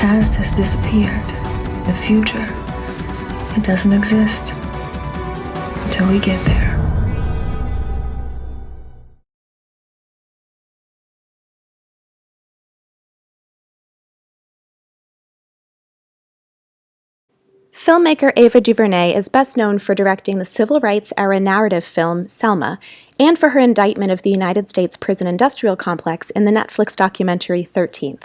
past has disappeared. The future, it doesn't exist until we get there. Filmmaker Ava DuVernay is best known for directing the civil rights era narrative film Selma, and for her indictment of the United States prison industrial complex in the Netflix documentary 13th.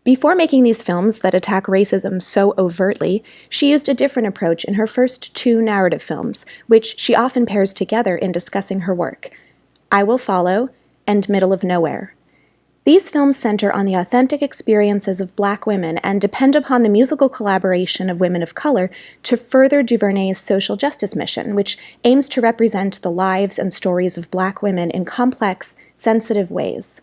Before making these films that attack racism so overtly, she used a different approach in her first two narrative films, which she often pairs together in discussing her work: I Will Follow and Middle of Nowhere. These films center on the authentic experiences of Black women and depend upon the musical collaboration of women of color to further DuVernay's social justice mission, which aims to represent the lives and stories of Black women in complex, sensitive ways.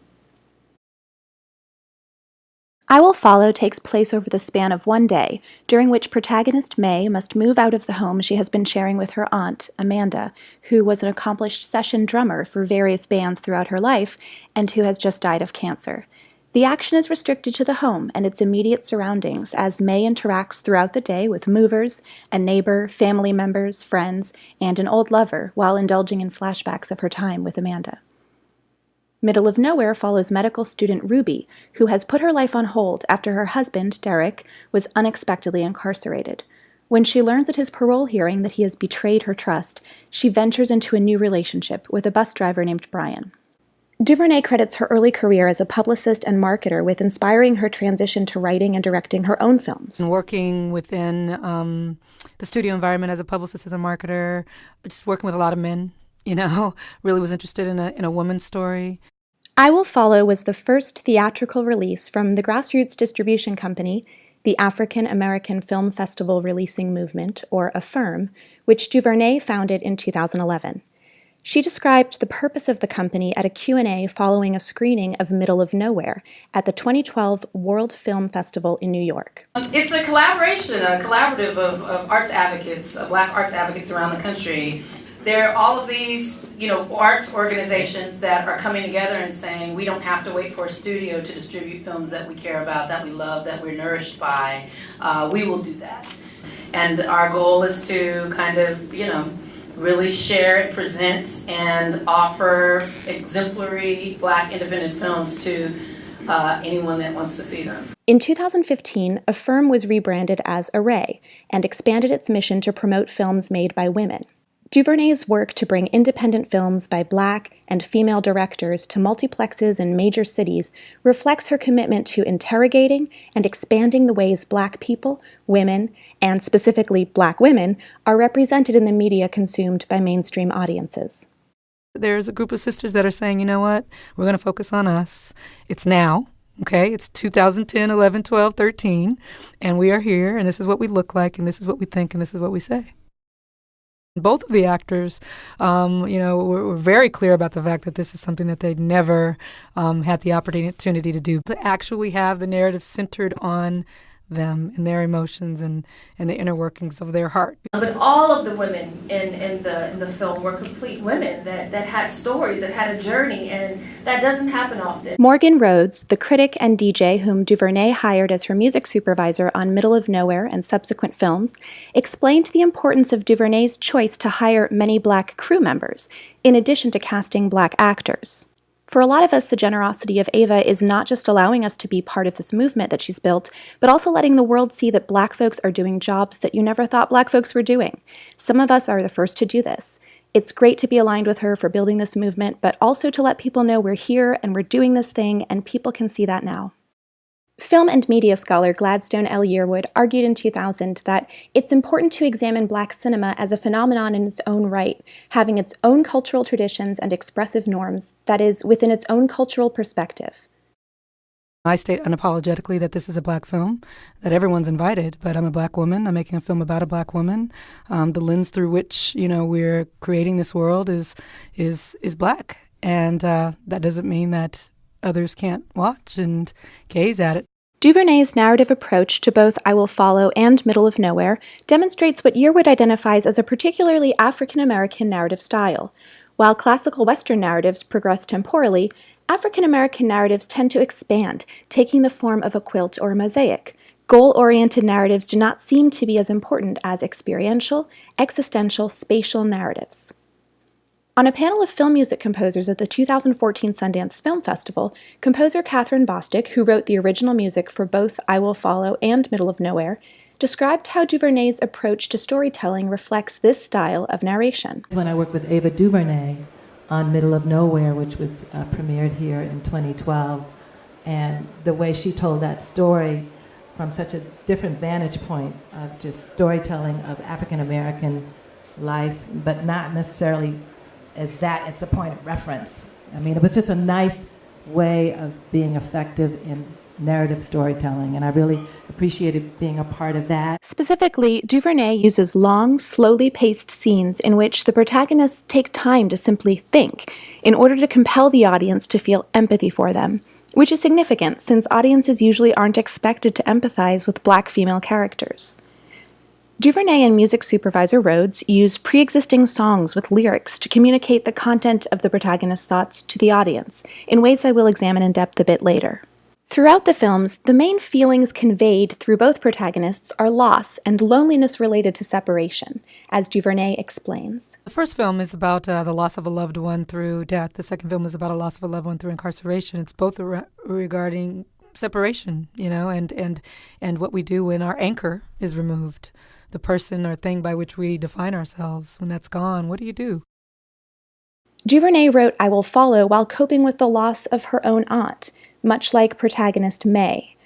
I Will Follow takes place over the span of one day, during which protagonist May must move out of the home she has been sharing with her aunt, Amanda, who was an accomplished session drummer for various bands throughout her life and who has just died of cancer. The action is restricted to the home and its immediate surroundings as May interacts throughout the day with movers, a neighbor, family members, friends, and an old lover while indulging in flashbacks of her time with Amanda. Middle of Nowhere follows medical student Ruby, who has put her life on hold after her husband, Derek, was unexpectedly incarcerated. When she learns at his parole hearing that he has betrayed her trust, she ventures into a new relationship with a bus driver named Brian. DuVernay credits her early career as a publicist and marketer with inspiring her transition to writing and directing her own films. Working within the studio environment as a publicist, as a marketer, just working with a lot of men, really was interested in a woman's story. I Will Follow was the first theatrical release from the grassroots distribution company, the African American Film Festival Releasing Movement, or AFIRM, which DuVernay founded in 2011. She described the purpose of the company at a Q&A following a screening of Middle of Nowhere at the 2012 World Film Festival in New York. It's a collaboration, a collaborative of arts advocates, Black arts advocates around the country. There are all of these, arts organizations that are coming together and saying we don't have to wait for a studio to distribute films that we care about, that we love, that we're nourished by. We will do that. And our goal is to kind of, really share and present and offer exemplary Black independent films to anyone that wants to see them. In 2015, AFIRM was rebranded as Array and expanded its mission to promote films made by women. DuVernay's work to bring independent films by Black and female directors to multiplexes in major cities reflects her commitment to interrogating and expanding the ways Black people, women, and specifically Black women, are represented in the media consumed by mainstream audiences. There's a group of sisters that are saying, you know what, we're going to focus on us. It's now. Okay, it's 2010, 11, 12, 13, and we are here, and this is what we look like, and this is what we think, and this is what we say. Both of the actors, were very clear about the fact that this is something that they'd never had the opportunity to do, to actually have the narrative centered on them and their emotions and the inner workings of their heart. But all of the women in the film were complete women that had stories, that had a journey, and that doesn't happen often. Morgan Rhodes, the critic and DJ whom DuVernay hired as her music supervisor on Middle of Nowhere and subsequent films, explained the importance of DuVernay's choice to hire many Black crew members, in addition to casting Black actors. For a lot of us, the generosity of Ava is not just allowing us to be part of this movement that she's built, but also letting the world see that Black folks are doing jobs that you never thought Black folks were doing. Some of us are the first to do this. It's great to be aligned with her for building this movement, but also to let people know we're here and we're doing this thing, and people can see that now. Film and media scholar Gladstone L. Yearwood argued in 2000 that it's important to examine Black cinema as a phenomenon in its own right, having its own cultural traditions and expressive norms, that is, within its own cultural perspective. I state unapologetically that this is a Black film, that everyone's invited, but I'm a Black woman. I'm making a film about a Black woman. The lens through which, we're creating this world is Black, and that doesn't mean that others can't watch and gaze at it. DuVernay's narrative approach to both I Will Follow and Middle of Nowhere demonstrates what Yearwood identifies as a particularly African-American narrative style. While classical Western narratives progress temporally, African American narratives tend to expand, taking the form of a quilt or a mosaic. Goal-oriented narratives do not seem to be as important as experiential, existential, spatial narratives. On a panel of film music composers at the 2014 Sundance Film Festival, composer Kathryn Bostic, who wrote the original music for both I Will Follow and Middle of Nowhere, described how DuVernay's approach to storytelling reflects this style of narration. When I worked with Ava DuVernay on Middle of Nowhere, which was premiered here in 2012, and the way she told that story from such a different vantage point of just storytelling of African American life, but not necessarily as that as the point of reference. I mean, it was just a nice way of being effective in narrative storytelling, and I really appreciated being a part of that. Specifically, DuVernay uses long, slowly paced scenes in which the protagonists take time to simply think in order to compel the audience to feel empathy for them, which is significant since audiences usually aren't expected to empathize with Black female characters. DuVernay and music supervisor Rhodes use pre-existing songs with lyrics to communicate the content of the protagonist's thoughts to the audience, in ways I will examine in depth a bit later. Throughout the films, the main feelings conveyed through both protagonists are loss and loneliness related to separation, as DuVernay explains. The first film is about the loss of a loved one through death. The second film is about a loss of a loved one through incarceration. It's both regarding separation, and what we do when our anchor is removed, the person or thing by which we define ourselves. When that's gone, what do you do? DuVernay wrote I Will Follow while coping with the loss of her own aunt, much like protagonist May,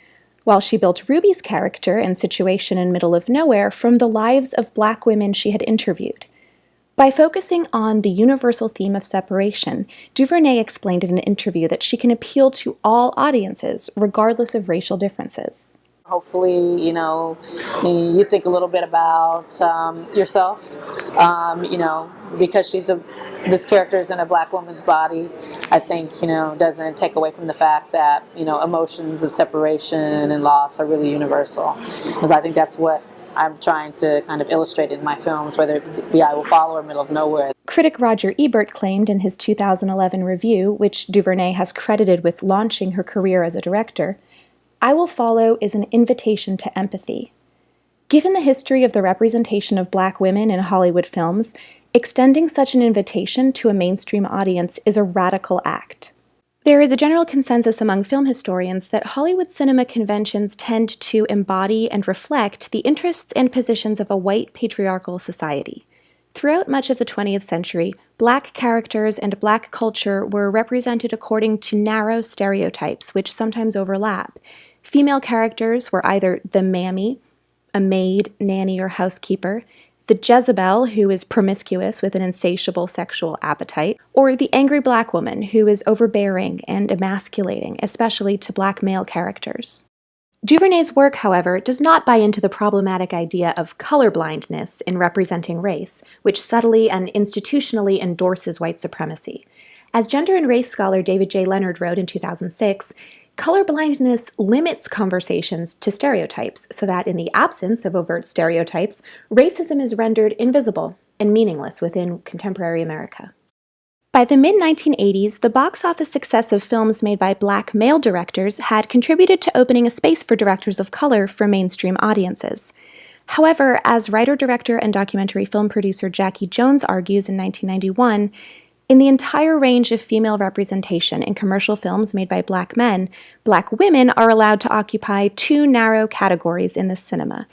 while she built Ruby's character and situation in Middle of Nowhere from the lives of Black women she had interviewed. By focusing on the universal theme of separation, DuVernay explained in an interview that she can appeal to all audiences, regardless of racial differences. Hopefully, you think a little bit about yourself, because this character is in a Black woman's body, I think, doesn't take away from the fact that, emotions of separation and loss are really universal. Because I think that's what I'm trying to kind of illustrate in my films, whether it be I Will Follow or Middle of Nowhere. Critic Roger Ebert claimed in his 2011 review, which DuVernay has credited with launching her career as a director, I Will Follow is an invitation to empathy. Given the history of the representation of Black women in Hollywood films, extending such an invitation to a mainstream audience is a radical act. There is a general consensus among film historians that Hollywood cinema conventions tend to embody and reflect the interests and positions of a white patriarchal society. Throughout much of the 20th century, Black characters and Black culture were represented according to narrow stereotypes, which sometimes overlap. Female characters were either the mammy, a maid, nanny, or housekeeper, the Jezebel, who is promiscuous with an insatiable sexual appetite, or the angry Black woman, who is overbearing and emasculating, especially to Black male characters. DuVernay's work, however, does not buy into the problematic idea of colorblindness in representing race, which subtly and institutionally endorses white supremacy. As gender and race scholar David J. Leonard wrote in 2006, colorblindness limits conversations to stereotypes so that in the absence of overt stereotypes, racism is rendered invisible and meaningless within contemporary America. By the mid-1980s, the box office success of films made by Black male directors had contributed to opening a space for directors of color for mainstream audiences. However, as writer-director and documentary film producer Jackie Jones argues in 1991, in the entire range of female representation in commercial films made by Black men, Black women are allowed to occupy two narrow categories in the cinema.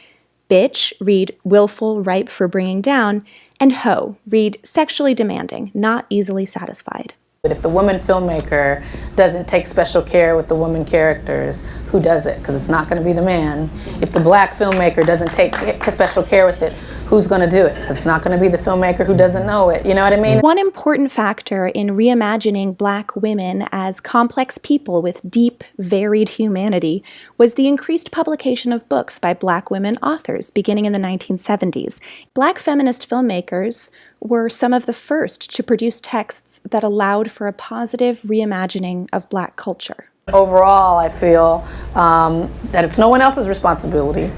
Bitch, read willful, ripe for bringing down, and hoe, read sexually demanding, not easily satisfied. But if the woman filmmaker doesn't take special care with the woman characters, who does it? Because it's not going to be the man. If the Black filmmaker doesn't take special care with it, who's going to do it? It's not going to be the filmmaker who doesn't know it. You know what I mean? One important factor in reimagining Black women as complex people with deep, varied humanity was the increased publication of books by Black women authors beginning in the 1970s. Black feminist filmmakers were some of the first to produce texts that allowed for a positive reimagining of Black culture. Overall, I feel that it's no one else's responsibility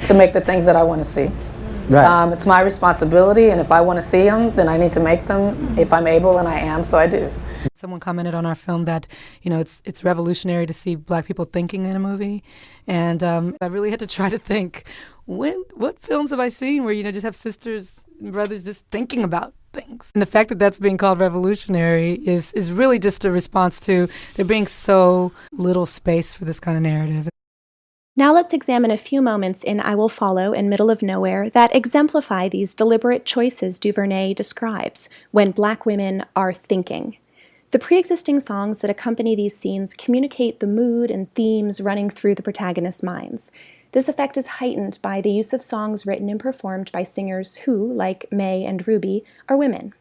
to make the things that I want to see. Right. It's my responsibility, and if I want to see them, then I need to make them if I'm able, and I am, so I do. Someone commented on our film that, it's revolutionary to see Black people thinking in a movie. And I really had to try to think, what films have I seen where, just have sisters and brothers just thinking about things? And the fact that that's being called revolutionary is really just a response to there being so little space for this kind of narrative. Now let's examine a few moments in I Will Follow and Middle of Nowhere that exemplify these deliberate choices DuVernay describes when Black women are thinking. The pre-existing songs that accompany these scenes communicate the mood and themes running through the protagonist's minds. This effect is heightened by the use of songs written and performed by singers who, like May and Ruby, are women.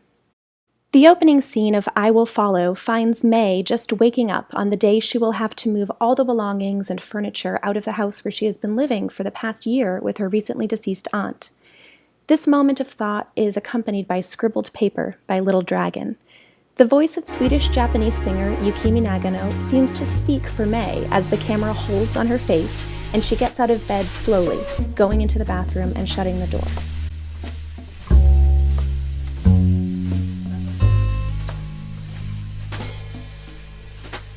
The opening scene of I Will Follow finds May just waking up on the day she will have to move all the belongings and furniture out of the house where she has been living for the past year with her recently deceased aunt. This moment of thought is accompanied by Scribbled Paper by Little Dragon. The voice of Swedish-Japanese singer Yukimi Nagano seems to speak for May as the camera holds on her face and she gets out of bed slowly, going into the bathroom and shutting the door.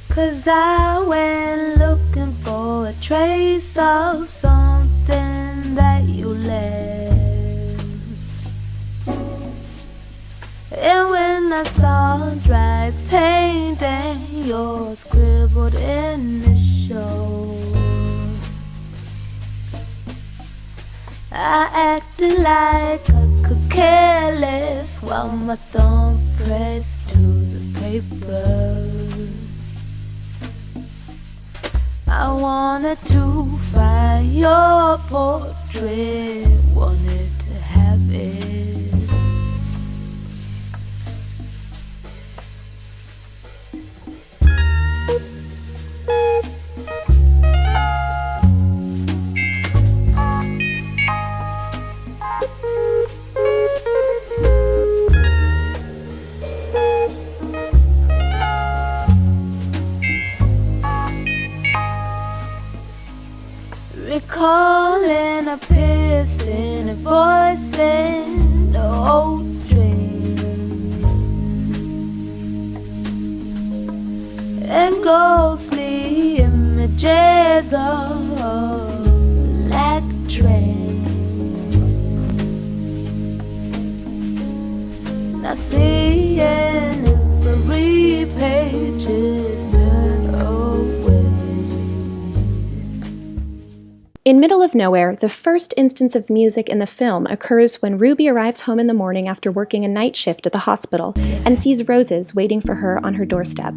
'Cause I went looking for a trace of something that you left. And when I saw dry paint and your scribbled initials, I acted like I could care less while my thumb pressed to the paper. I wanted to find your portrait, wanted to have it. Recalling a piercing voice in the old dream, and ghostly images of a black train. Now seeing every page is turned away. In Middle of Nowhere, the first instance of music in the film occurs when Ruby arrives home in the morning after working a night shift at the hospital and sees roses waiting for her on her doorstep.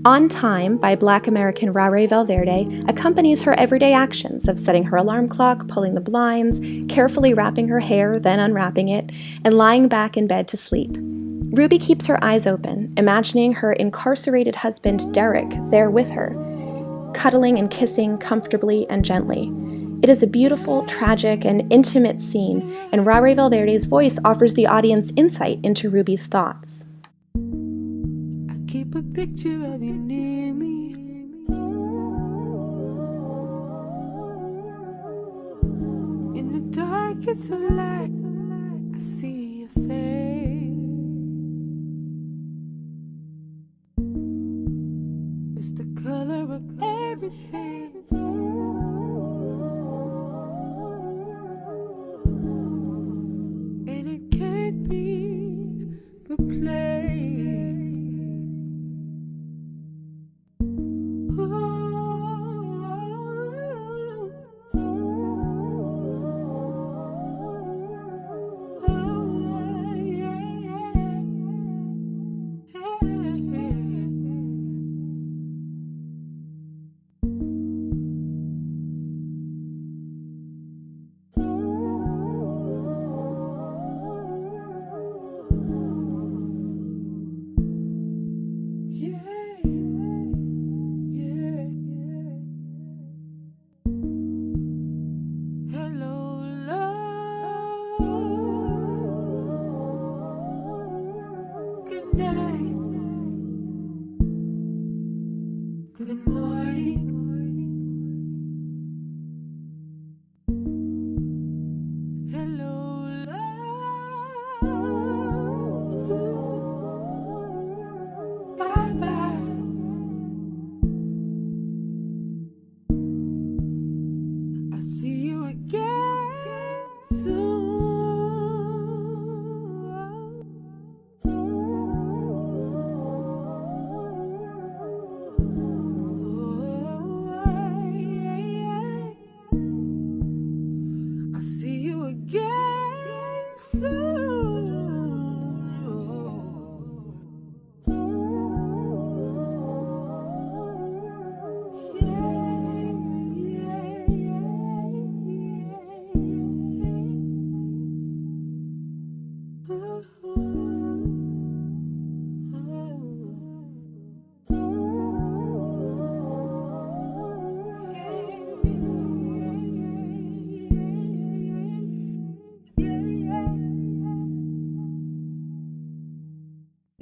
On Time by Black American Rare Valverde accompanies her everyday actions of setting her alarm clock, pulling the blinds, carefully wrapping her hair, then unwrapping it, and lying back in bed to sleep. Ruby keeps her eyes open, imagining her incarcerated husband Derek there with her, cuddling and kissing comfortably and gently. It is a beautiful, tragic, and intimate scene, and Rare Valverde's voice offers the audience insight into Ruby's thoughts. I keep a picture of you near me. In the darkest of light, I see your face. It's the color of everything. And it can't be replaced.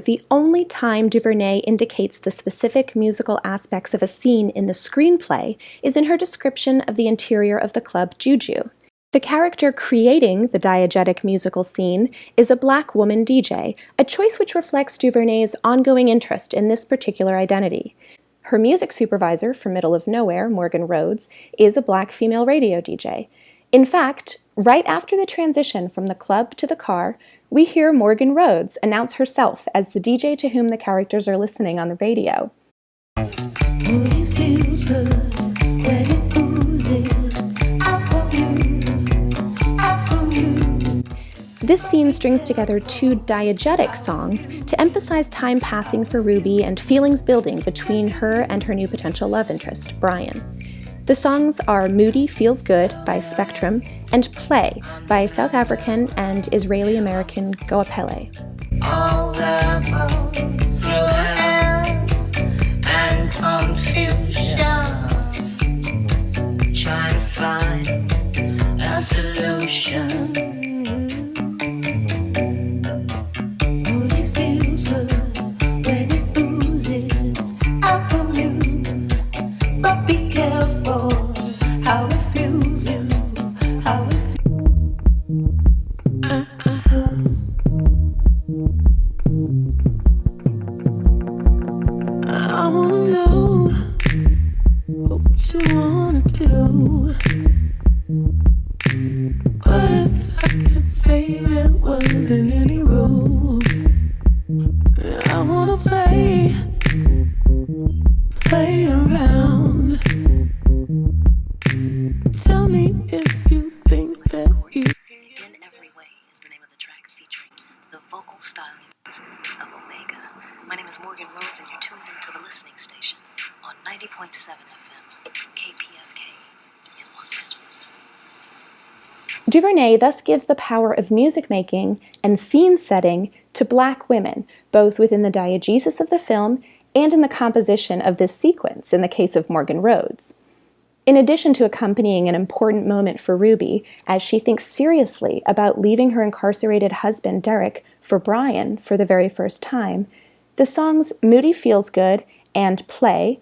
the only time DuVernay indicates the specific musical aspects of a scene in the screenplay is in her description of the interior of the club Juju. The character creating the diegetic musical scene is a black woman DJ, a choice which reflects DuVernay's ongoing interest in this particular identity. Her music supervisor for Middle of Nowhere, Morgan Rhodes, is a black female radio DJ. In fact, right after the transition from the club to the car, we hear Morgan Rhodes announce herself as the DJ to whom the characters are listening on the radio. This scene strings together two diegetic songs to emphasize time passing for Ruby and feelings building between her and her new potential love interest, Brian. The songs are Moody Feels Good by Spectrum and Play by South African and Israeli-American Goapele. All the bones through hell and confusion, trying to find a solution. Moody feels good when it oozes out from you, but be careful how it feels you, how it feels. I wanna know what you wanna do. What if I could say there wasn't any rules? I wanna play around. Tell me if you think that you In Every Way is the name of the track featuring the vocal stylings of Omega. My name is Morgan Rhodes and you're tuned into the listening station on 90.7 FM, KPFK in Los Angeles. DuVernay thus gives the power of music making and scene setting to black women, both within the diegesis of the film and in the composition of this sequence in the case of Morgan Rhodes. In addition to accompanying an important moment for Ruby as she thinks seriously about leaving her incarcerated husband Derek for Brian for the very first time, the songs Moody Feels Good and Play,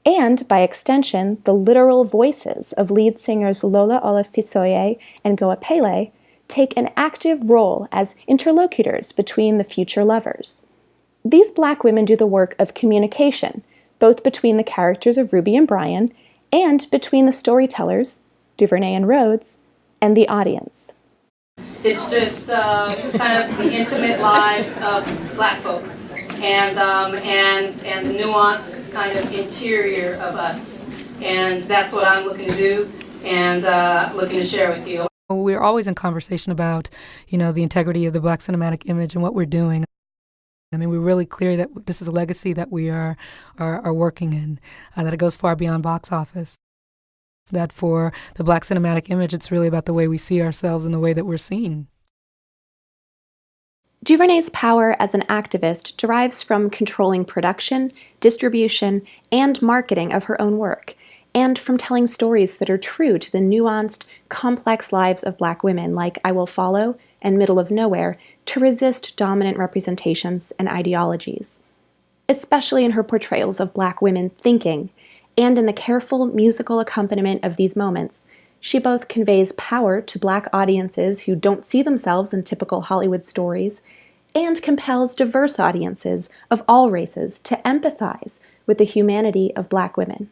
and by extension the literal voices of lead singers Lola Olafisoye and Goapele, take an active role as interlocutors between the future lovers. These black women do the work of communication, both between the characters of Ruby and Brian, and between the storytellers, DuVernay and Rhodes, and the audience. It's just kind of the intimate lives of black folk and the nuanced kind of interior of us. And that's what I'm looking to do and looking to share with you. We're always in conversation about, the integrity of the Black cinematic image and what we're doing. I mean, we're really clear that this is a legacy that we are working in, that it goes far beyond box office. That for the Black cinematic image, it's really about the way we see ourselves and the way that we're seen. DuVernay's power as an activist derives from controlling production, distribution, and marketing of her own work, and from telling stories that are true to the nuanced, complex lives of black women like I Will Follow and Middle of Nowhere to resist dominant representations and ideologies. Especially in her portrayals of black women thinking, and in the careful musical accompaniment of these moments, she both conveys power to black audiences who don't see themselves in typical Hollywood stories, and compels diverse audiences of all races to empathize with the humanity of black women.